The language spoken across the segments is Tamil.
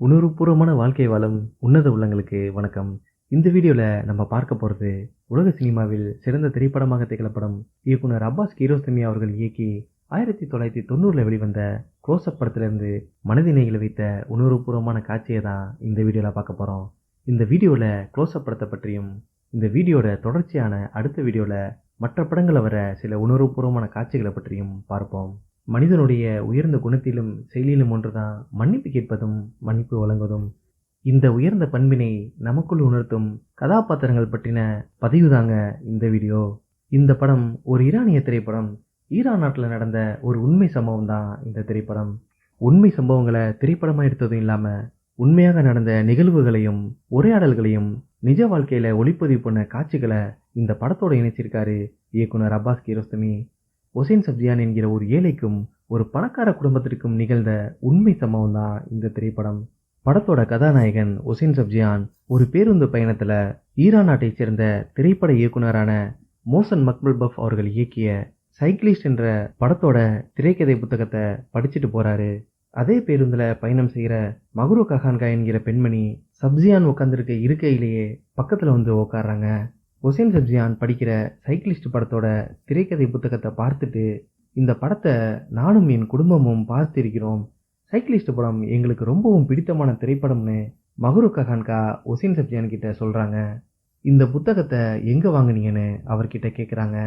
உணர்வுபூர்வமான வாழ்க்கை வாழும் உன்னத உள்ளங்களுக்கு வணக்கம். இந்த வீடியோல நம்ம பார்க்க போறது உலக சினிமாவில் சிறந்த திரைப்படமாக திகழப்படும் இயக்குனர் அப்பாஸ் கியாரோஸ்மி அவர்கள் இயக்கி 1990ல வெளிவந்த க்ளோஸ்அப் படத்திலிருந்து மனதினைகளை வைத்த உணர்வுபூர்வமான காட்சியை தான் இந்த வீடியோல பார்க்க போறோம். இந்த வீடியோல க்ளோஸ்அப் படத்தை பற்றியும் இந்த வீடியோட தொடர்ச்சியான அடுத்த வீடியோல மற்ற படங்களை வர சில உணர்வுபூர்வமான காட்சிகளை பற்றியும் பார்ப்போம். மனிதனுடைய உயர்ந்த குணத்திலும் செயலிலும் ஒன்றுதான் மன்னிப்பு கேட்பதும் மன்னிப்பு வழங்குவதும். இந்த உயர்ந்த பண்பினை நமக்குள் உணர்த்தும் கதாபாத்திரங்கள் பற்றின பதிவு தாங்க இந்த வீடியோ. இந்த படம் ஒரு ஈரானிய திரைப்படம். ஈரான் நாட்டில் நடந்த ஒரு உண்மை சம்பவம் தான் இந்த திரைப்படம். உண்மை சம்பவங்களை திரைப்படமாக எடுத்ததும் இல்லாமல் உண்மையாக நடந்த நிகழ்வுகளையும் உரையாடல்களையும் நிஜ வாழ்க்கையில ஒளிப்பதிவு பண்ண காட்சிகளை இந்த படத்தோட இணைச்சிருக்காரு இயக்குனர் அப்பாஸ் கியாரோஸ்மி. ஒசைன் சப்ஜியான் என்கிற ஒரு ஏழைக்கும் ஒரு பணக்கார குடும்பத்திற்கும் நிகழ்ந்த உண்மை சம்பவம் தான் இந்த திரைப்படம். படத்தோட கதாநாயகன் ஒசைன் சப்ஜியான் ஒரு பேருந்து பயணத்துல ஈரான் நாட்டைச் சேர்ந்த திரைப்பட இயக்குனரான மோசன் மக்மல்பஃப் அவர்கள் இயக்கிய சைக்கிளிஸ்ட் என்ற படத்தோட திரைக்கதை புத்தகத்தை படிச்சுட்டு போறாரு. அதே பேருந்துல பயணம் செய்யற மஹ்ரூ கஹான்கா என்கிற பெண்மணி சப்ஜியான் உட்காந்துருக்க இருக்கையிலேயே பக்கத்துல வந்து உட்கார்றாங்க. ஒசைன் சப்ஜியான் படிக்கிற சைக்கிளிஸ்ட் படத்தோட திரைக்கதை புத்தகத்தை பார்த்துட்டு, இந்த படத்தை நானும் என் குடும்பமும் பார்த்திருக்கிறோம், சைக்கிளிஸ்ட் படம் எங்களுக்கு ரொம்பவும் பிடித்தமான திரைப்படம்னு மஹ்ரூ கஹான்கா ஒசைன் சப்ஜியான் கிட்ட சொல்றாங்க. இந்த புத்தகத்தை எங்க வாங்குனீங்கன்னு அவர்கிட்ட கேட்குறாங்க.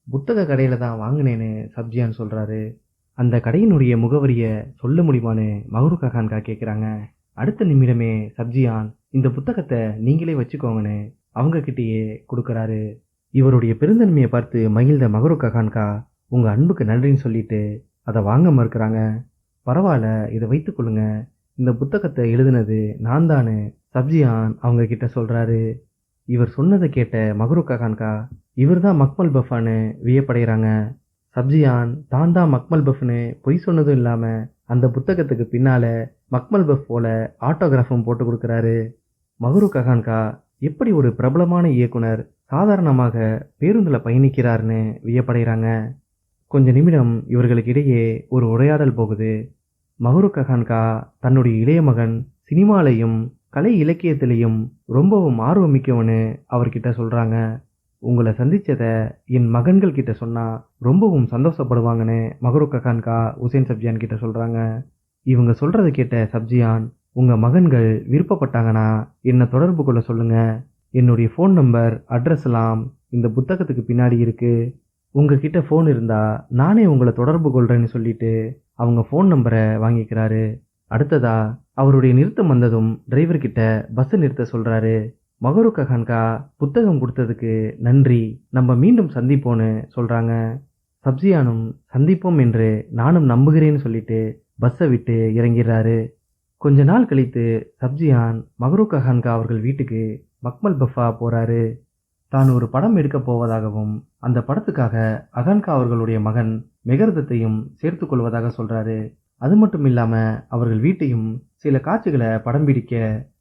புத்தக கடையில தான் வாங்கினேன்னு சப்ஜியான் சொல்றாரு. அந்த கடையினுடைய முகவரியை சொல்ல முடியுமான்னு மஹ்ரூ கஹான்கா கேட்குறாங்க. அடுத்த நிமிடமே சப்ஜியான் இந்த புத்தகத்தை நீங்களே வச்சுக்கோங்கன்னு அவங்க கிட்டேயே கொடுக்கறாரு. இவருடைய பெருந்தன்மையை பார்த்து மகிழ்ந்த மஹ்ரூ கஹான்கா உங்க அன்புக்கு நன்றின்னு சொல்லிட்டு அதை வாங்க மறுக்கிறாங்க. பரவாயில்ல, இதை வைத்துக் கொள்ளுங்க, இந்த புத்தகத்தை எழுதுனது நான் தானு சப்ஜியான் அவங்க கிட்ட சொல்றாரு. இவர் சொன்னதை கேட்ட மஹ்ரூ கஹான்கா இவர் தான் மக்மல்பஃப்னு வியப்படைகிறாங்க. சப்ஜியான் தான் தான் மக்மல்பஃப்னு பொய் சொன்னதும் இல்லாம அந்த புத்தகத்துக்கு பின்னால மக்மல்பஃப் போல ஆட்டோகிராஃபும் போட்டு கொடுக்கறாரு. மஹ்ரூ கஹான்கா எப்படி ஒரு பிரபலமான இயக்குனர் சாதாரணமாக பேருந்துல பயணிக்கிறார்னு வியப்படைகிறாங்க. கொஞ்ச நிமிடம் இவர்களுக்கு இடையே ஒரு உரையாடல் போகுது. மஹ்ரூ கஹான்கா தன்னுடைய இளைய மகன் சினிமாலையும் கலை இலக்கியத்திலையும் ரொம்பவும் ஆர்வம் மிக்கவனு அவர்கிட்ட சொல்றாங்க. உங்களை சந்திச்சதை என் மகன்கள் கிட்ட சொன்னா ரொம்பவும் சந்தோஷப்படுவாங்கன்னு மஹ்ரூ கஹான்கா ஒசைன் சப்ஜியான் கிட்ட சொல்றாங்க. இவங்க சொல்றதை கேட்ட சப்ஜியான், உங்க மகன்கள் விருப்பப்பட்டாங்கன்னா என்னை தொடர்பு கொள்ள சொல்லுங்க, என்னுடைய ஃபோன் நம்பர் அட்ரஸ் எல்லாம் இந்த புத்தகத்துக்கு பின்னாடி இருக்கு, உங்ககிட்ட ஃபோன் இருந்தா நானே உங்களை தொடர்பு கொள்றேன்னு சொல்லிட்டு அவங்க ஃபோன் நம்பரை வாங்கிக்கிறாரு. அடுத்ததா அவருடைய நிறுத்தம் வந்ததும் டிரைவர் கிட்ட பஸ் நிறுத்த சொல்றாரு. மஹ்ரூ கஹான்கா புத்தகம் கொடுத்ததுக்கு நன்றி, நம்ம மீண்டும் சந்திப்போன்னு சொல்றாங்க. சப்ஜியானும் சந்திப்போம் என்று நானும் நம்புகிறேன்னு சொல்லிட்டு பஸ்ஸை விட்டு இறங்கிறாரு. கொஞ்ச நாள் கழித்து சப்ஜியான் மஹ்ரூ கஹான்கா அவர்கள் வீட்டுக்கு மக்மல்பஃபா போறாரு. தான் ஒரு படம் எடுக்க போவதாகவும் அந்த படத்துக்காக அகான்கா அவர்களுடைய மகன் மெகர்தத்தையும் சேர்த்து கொள்வதாக சொல்றாரு. அது மட்டும் இல்லாம அவர்கள் வீட்டையும் சில காட்சிகளை படம் பிடிக்க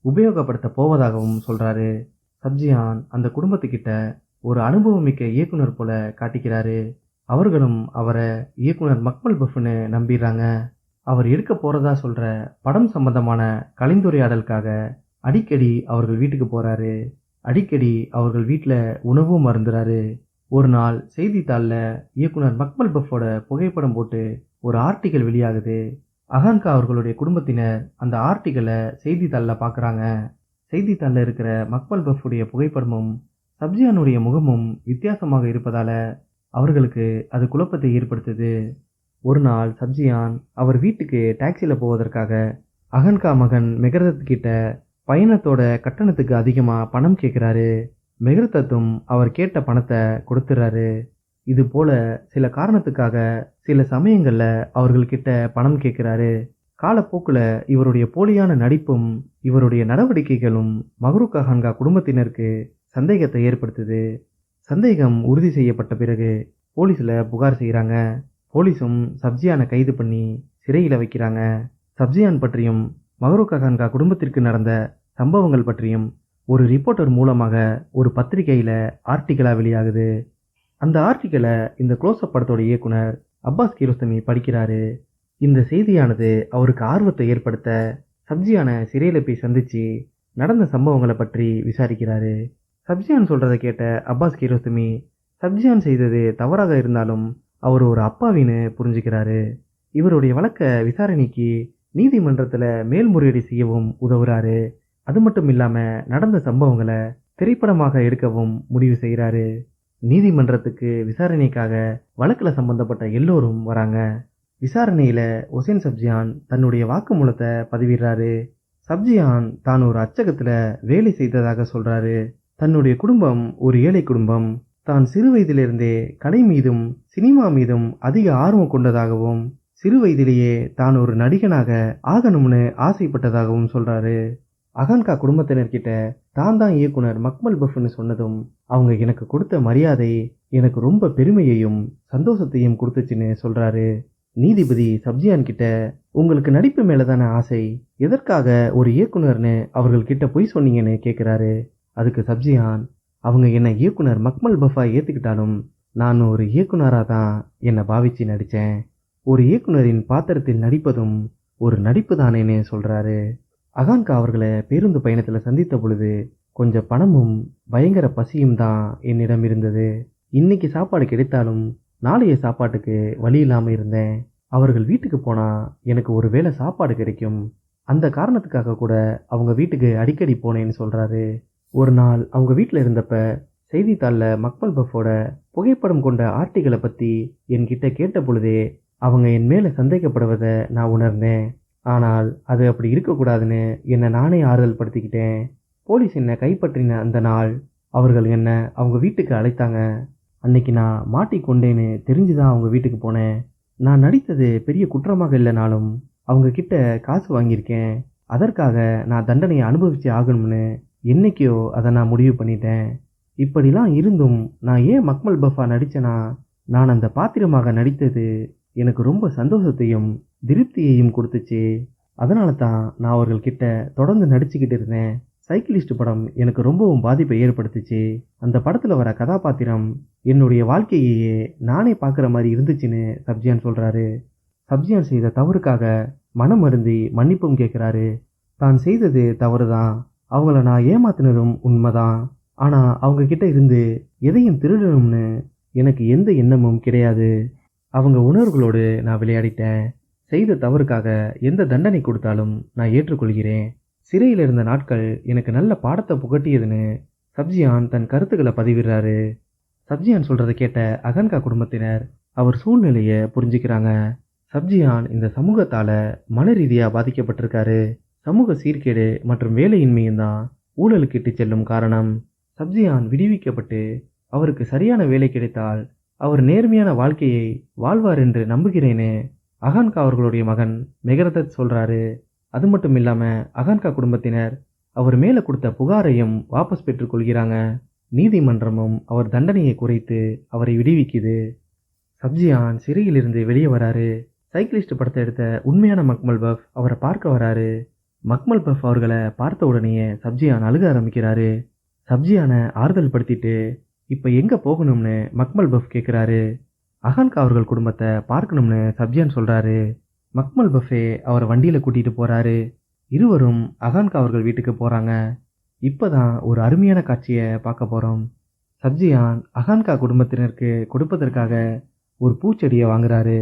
உபயோகப்படுத்த போவதாகவும் சொல்றாரு. சப்ஜியான் அந்த குடும்பத்துக்கிட்ட ஒரு அனுபவமிக்க இயக்குனர் போல காட்டிக்கிறாரு. அவர்களும் அவரை இயக்குனர் மக்மல்பஃப்னு நம்பிடுறாங்க. அவர் எடுக்க போறதா சொல்ற படம் சம்பந்தமான கலந்துரையாடலுக்காக அடிக்கடி அவர்கள் வீட்டுக்கு போறாரு. அடிக்கடி அவர்கள் வீட்டில் உணவும் மருந்துறாரு. ஒரு நாள் செய்தித்தாளில் இயக்குனர் மக்மல்பஃபோட புகைப்படம் போட்டு ஒரு ஆர்டிக்கல் வெளியாகுது. அகான்கா அவர்களுடைய குடும்பத்தினர் அந்த ஆர்டிக்கலை செய்தித்தாளில் பார்க்குறாங்க. செய்தித்தாளில் இருக்கிற மக்மல்பஃபுடைய புகைப்படமும் சப்ஜியானுடைய முகமும் வித்தியாசமாக இருப்பதால அவர்களுக்கு அது குழப்பத்தை ஏற்படுத்துது. ஒரு நாள் சப்ஜியான் அவர் வீட்டுக்கு டாக்ஸியில் போவதற்காக அகான்கா மகன் மெகர்தத் கிட்ட பயணத்தோட கட்டணத்துக்கு அதிகமாக பணம் கேட்குறாரு. மெகர்தத்தும் அவர் கேட்ட பணத்தை கொடுத்துறாரு. இது போல சில காரணத்துக்காக சில சமயங்களில் அவர்கள்கிட்ட பணம் கேட்குறாரு. காலப்போக்கில் இவருடைய போலியான நடிப்பும் இவருடைய நடவடிக்கைகளும் மஹ்ரூ கஹான்கா குடும்பத்தினருக்கு சந்தேகத்தை ஏற்படுத்துது. சந்தேகம் உறுதி செய்யப்பட்ட பிறகு போலீஸில் புகார் செய்கிறாங்க. போலீஸும் சப்ஜியானை கைது பண்ணி சிறையில் வைக்கிறாங்க. சப்ஜியான் பற்றியும் மஹ்ரூ கஹான்கா குடும்பத்திற்கு நடந்த சம்பவங்கள் பற்றியும் ஒரு ரிப்போர்ட்டர் மூலமாக ஒரு பத்திரிகையில் ஆர்டிக்கலாக வெளியாகுது. அந்த ஆர்டிக்கலை இந்த க்ளோஸ்அப் படத்தோட இயக்குனர் அப்பாஸ் கியாரோஸ்மி படிக்கிறாரு. இந்த செய்தியானது அவருக்கு ஆர்வத்தை ஏற்படுத்த சப்ஜியானை சிறையில் போய் சந்திச்சு நடந்த சம்பவங்களை பற்றி விசாரிக்கிறாரு. சப்ஜியான் சொல்றதை கேட்ட அப்பாஸ் கியாரோஸ்தமி சப்ஜியான் செய்தது தவறாக இருந்தாலும் அவர் ஒரு அப்பாவின்னு புரிஞ்சுக்கிறாரு. இவருடைய வழக்க விசாரணைக்கு நீதிமன்றத்தில் மேல்முறையீடு செய்யவும் உதவுறாரு. அது மட்டும் இல்லாம நடந்த சம்பவங்களை திரைப்படமாக எடுக்கவும் முடிவு செய்கிறாரு. நீதிமன்றத்துக்கு விசாரணைக்காக வழக்குல சம்பந்தப்பட்ட எல்லோரும் வராங்க. விசாரணையில ஒசேன் சப்ஜியான் தன்னுடைய வாக்குமூலத்தை பதிவிடுறாரு. சப்ஜியான் தான் ஒரு அச்சகத்துல வேலை செய்ததாக சொல்றாரு. தன்னுடைய குடும்பம் ஒரு ஏழை குடும்பம். தான் சிறு வயதிலிருந்தே கலை மீதும் சினிமா மீதும் அதிக ஆர்வம் கொண்டதாகவும் சிறு வயதிலேயே தான் ஒரு நடிகனாக ஆகணும்னு ஆசைப்பட்டதாகவும் சொல்றாரு. அகான்கா குடும்பத்தினர்கிட்ட தான் தான் இயக்குனர் மக்மல் பஃப்னு சொன்னதும் அவங்க எனக்கு கொடுத்த மரியாதை எனக்கு ரொம்ப பெருமையையும் சந்தோஷத்தையும் கொடுத்துச்சுன்னு சொல்றாரு. நீதிபதி சப்ஜியான் கிட்ட உங்களுக்கு நடிப்பு மேலதான ஆசை, எதற்காக ஒரு இயக்குனர்னு அவர்கள் கிட்ட பொய் சொன்னீங்கன்னு கேட்கிறாரு. அதுக்கு சப்ஜியான் அவங்க என்னை இயக்குனர் மக்மல் பஃபா ஏத்துக்கிட்டாலும் நான் ஒரு இயக்குனரா தான் என்னை பாவிச்சு நடிச்சேன். ஒரு இயக்குனரின் பாத்திரத்தில் நடிப்பதும் ஒரு நடிப்பு தானேன்னு சொல்றாரு. அகான்கா அவர்களை பேருந்து பயணத்துல சந்தித்த பொழுது கொஞ்சம் பணமும் பயங்கர பசியும் தான் என்னிடம் இருந்தது. இன்னைக்கு சாப்பாடு கிடைத்தாலும் நாளைய சாப்பாட்டுக்கு வழி இல்லாம இருந்தேன். அவர்கள் வீட்டுக்கு போனா எனக்கு ஒரு வேளை சாப்பாடு கிடைக்கும். அந்த காரணத்துக்காக கூட அவங்க வீட்டுக்கு அடிக்கடி போனேன்னு சொல்றாரு. ஒரு நாள் அவங்க வீட்டில் இருந்தப்ப செய்தித்தாளில் மக்மல் பஃபோட புகைப்படம் கொண்ட ஆர்டிகளை பற்றி என்கிட்ட கேட்ட பொழுதே அவங்க என் மேலே சந்தேகப்படுவதை நான் உணர்ந்தேன். ஆனால் அது அப்படி இருக்கக்கூடாதுன்னு என்னை நானே ஆறுதல் படுத்திக்கிட்டேன். போலீஸ் என்னை கைப்பற்றின அந்த நாள் அவர்கள் என்னை அவங்க வீட்டுக்கு அழைத்தாங்க. அன்னைக்கு நான் மாட்டிக்கொண்டேன்னு தெரிஞ்சுதான் அவங்க வீட்டுக்கு போனேன். நான் நடித்தது பெரிய குற்றமாக இல்லைனாலும் அவங்க கிட்ட காசு வாங்கியிருக்கேன். அதற்காக நான் தண்டனையை அனுபவிச்சு ஆகணும்னு என்னைக்கோ அதை நான் முடிவு பண்ணிட்டேன். இப்படிலாம் இருந்தும் நான் ஏன் மக்மல் பஃபா நடிச்சேனா, நான் அந்த பாத்திரமாக நடித்தது எனக்கு ரொம்ப சந்தோஷத்தையும் திருப்தியையும் கொடுத்துச்சு. அதனால தான் நான் அவர்கள்கிட்ட தொடர்ந்து நடிச்சுக்கிட்டு இருந்தேன். சைக்கிளிஸ்ட் படம் எனக்கு ரொம்பவும் பாதிப்பை ஏற்படுத்துச்சு. அந்த படத்தில் வர கதாபாத்திரம் என்னுடைய வாழ்க்கையே நானே பார்க்குற மாதிரி இருந்துச்சுன்னு சப்ஜியான் சொல்கிறாரு. சப்ஜியான் செய்த தவறுக்காக மனம் வருந்தி மன்னிப்பும் கேட்குறாரு. தான் செய்தது தவறு தான், அவங்கள நான் ஏமாத்தினதும் உண்மைதான். ஆனால் அவங்க கிட்ட இருந்து எதையும் திருடணும்னு எனக்கு எந்த எண்ணமும் கிடையாது. அவங்க உணர்வுகளோடு நான் விளையாடிட்டேன். செய்த தவறுக்காக எந்த தண்டனை கொடுத்தாலும் நான் ஏற்றுக்கொள்கிறேன். சிறையில் இருந்த நாட்கள் எனக்கு நல்ல பாடத்தை புகட்டியதுன்னு சப்ஜியான் தன் கருத்துக்களை பதிவிடுறாரு. சப்ஜியான் சொல்றதை கேட்ட அகான்கா குடும்பத்தினர் அவர் சூழ்நிலையை புரிஞ்சுக்கிறாங்க. சப்ஜியான் இந்த சமூகத்தால மன ரீதியா பாதிக்கப்பட்டிருக்காரு. சமூக சீர்கேடு மற்றும் வேலையின்மையும் தான் ஊழலுக்கு இட்டு செல்லும் காரணம். சப்ஜியான் விடுவிக்கப்பட்டு அவருக்கு சரியான வேலை கிடைத்தால் அவர் நேர்மையான வாழ்க்கையை வாழ்வார் என்று நம்புகிறேன்னு அகான்கா அவர்களுடைய மகன் மெகரதத் சொல்றாரு. அது மட்டும் இல்லாம அகான்கா குடும்பத்தினர் அவர் மேல கொடுத்த புகாரையும் வாபஸ் பெற்றுக் கொள்கிறாங்க. நீதிமன்றமும் அவர் தண்டனையை குறைத்து அவரை விடுவிக்குது. சப்ஜியான் சிறையிலிருந்து வெளியே வராரு. சைக்கிளிஸ்ட் படத்தை எடுத்த உண்மையான மக்மல் பஃப் அவரை பார்க்க வராரு. மக்மல் பஃப் அவர்களை பார்த்த உடனேயே சப்ஜியான் அழுக ஆரம்பிக்கிறாரு. சப்ஜியானை ஆறுதல் படுத்திட்டு இப்ப எங்க போகணும்னு மக்மல் பஃப் கேட்கிறாரு. அகான்கா அவர்கள் குடும்பத்தை பார்க்கணும்னு சப்ஜியான் சொல்றாரு. மக்மல் பஃபே அவர் வண்டியில கூட்டிட்டு போறாரு. இருவரும் அகான்கா அவர்கள் வீட்டுக்கு போறாங்க. இப்பதான் ஒரு அருமையான காட்சியை பார்க்க போறோம். சப்ஜியான் அகான்கா குடும்பத்தினருக்கு கொடுப்பதற்காக ஒரு பூச்செடியை வாங்குறாரு.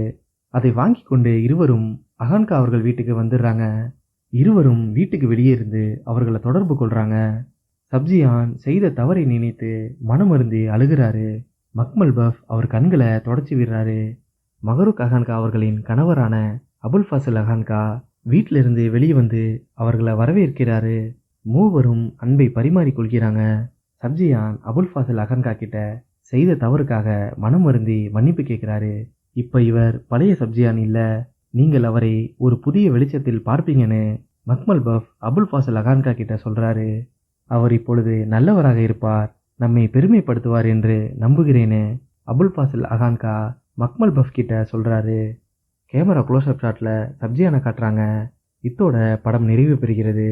அதை வாங்கி கொண்டு இருவரும் அகான்கா அவர்கள் வீட்டுக்கு வந்துடுறாங்க. இருவரும் வீட்டுக்கு வெளியே இருந்து அவர்களை தொடர்பு கொள்றாங்க. சப்ஜியான் செய்த தவறை நினைத்து மனமருந்தி அழுகிறாரு. மக்மல் பஃப் அவர் கண்களை தொடச்சி விடுறாரு. மகரூக் அகான்கா அவர்களின் கணவரான அபுல் ஃபாசில் அகான்கா வீட்டிலிருந்து வெளியே வந்து அவர்களை வரவேற்கிறாரு. மூவரும் அன்பை பரிமாறிக்கொள்கிறாங்க. சப்ஜியான் அபுல் ஃபாசில் அகான்கா கிட்ட செய்த தவறுக்காக மனம் வருந்தி மன்னிப்பு கேட்கிறாரு. இப்ப இவர் பழைய சப்ஜியான் இல்ல, நீங்கள் அவரை ஒரு புதிய வெளிச்சத்தில் பார்ப்பீங்கன்னு மக்மல் பஃப் அபுல் ஃபாசில் அகான்கா கிட்ட சொல்றாரு. அவர் இப்பொழுது நல்லவராக இருப்பார், நம்மை பெருமைப்படுத்துவார் என்று நம்புகிறேன்னு அபுல் ஃபாசில் அகான்கா மக்மல் பஃப் கிட்ட சொல்றாரு. கேமரா க்ளோஸ்அப் ஷாட்ல சப்ஜியானை காட்டுறாங்க. இத்தோட படம் நிறைவு பெறுகிறது.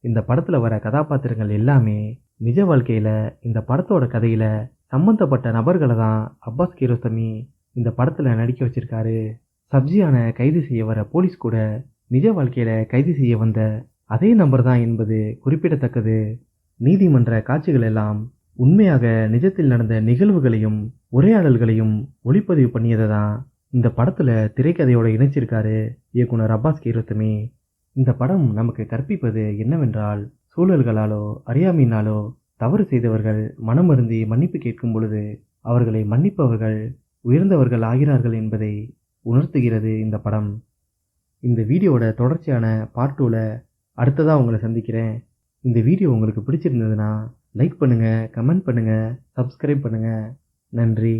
இந்த படத்துல வர கதாபாத்திரங்கள் எல்லாமே நிஜ வாழ்க்கையில இந்த படத்தோட கதையில சம்பந்தப்பட்ட நபர்களை தான் அப்பாஸ் கியாரோஸ்தமி இந்த படத்துல நடிக்க வச்சிருக்காரு. சப்ஜியானை கைது செய்ய வர போலீஸ் கூட நிஜ வாழ்க்கையில கைது செய்ய வந்த அதே நபர் தான் என்பது குறிப்பிடத்தக்கது. நீதிமன்ற காட்சிகள் எல்லாம் உண்மையாக நிஜத்தில் நடந்த நிகழ்வுகளையும் உரையாடல்களையும் ஒளிப்பதிவு பண்ணியதை தான் இந்த படத்துல திரைக்கதையோட இணைச்சிருக்காரு இயக்குனர் அப்பாஸ் கியாரொஸ்தமி. இந்த படம் நமக்கு கற்பிப்பது என்னவென்றால், சூழல்களாலோ அறியாமையினாலோ தவறு செய்தவர்கள் மனமருந்தி மன்னிப்பு கேட்கும் பொழுது அவர்களை மன்னிப்பவர்கள் உயர்ந்தவர்கள் ஆகிறார்கள் என்பதை உணர்த்துகிறது இந்த படம். இந்த வீடியோவோட தொடர்ச்சியான பார்ட் 2ல அடுத்ததா உங்களை சந்திக்கிறேன். இந்த வீடியோ உங்களுக்கு பிடிச்சிருந்ததுன்னா லைக் பண்ணுங்க, கமெண்ட் பண்ணுங்க, சப்ஸ்கிரைப் பண்ணுங்க. நன்றி.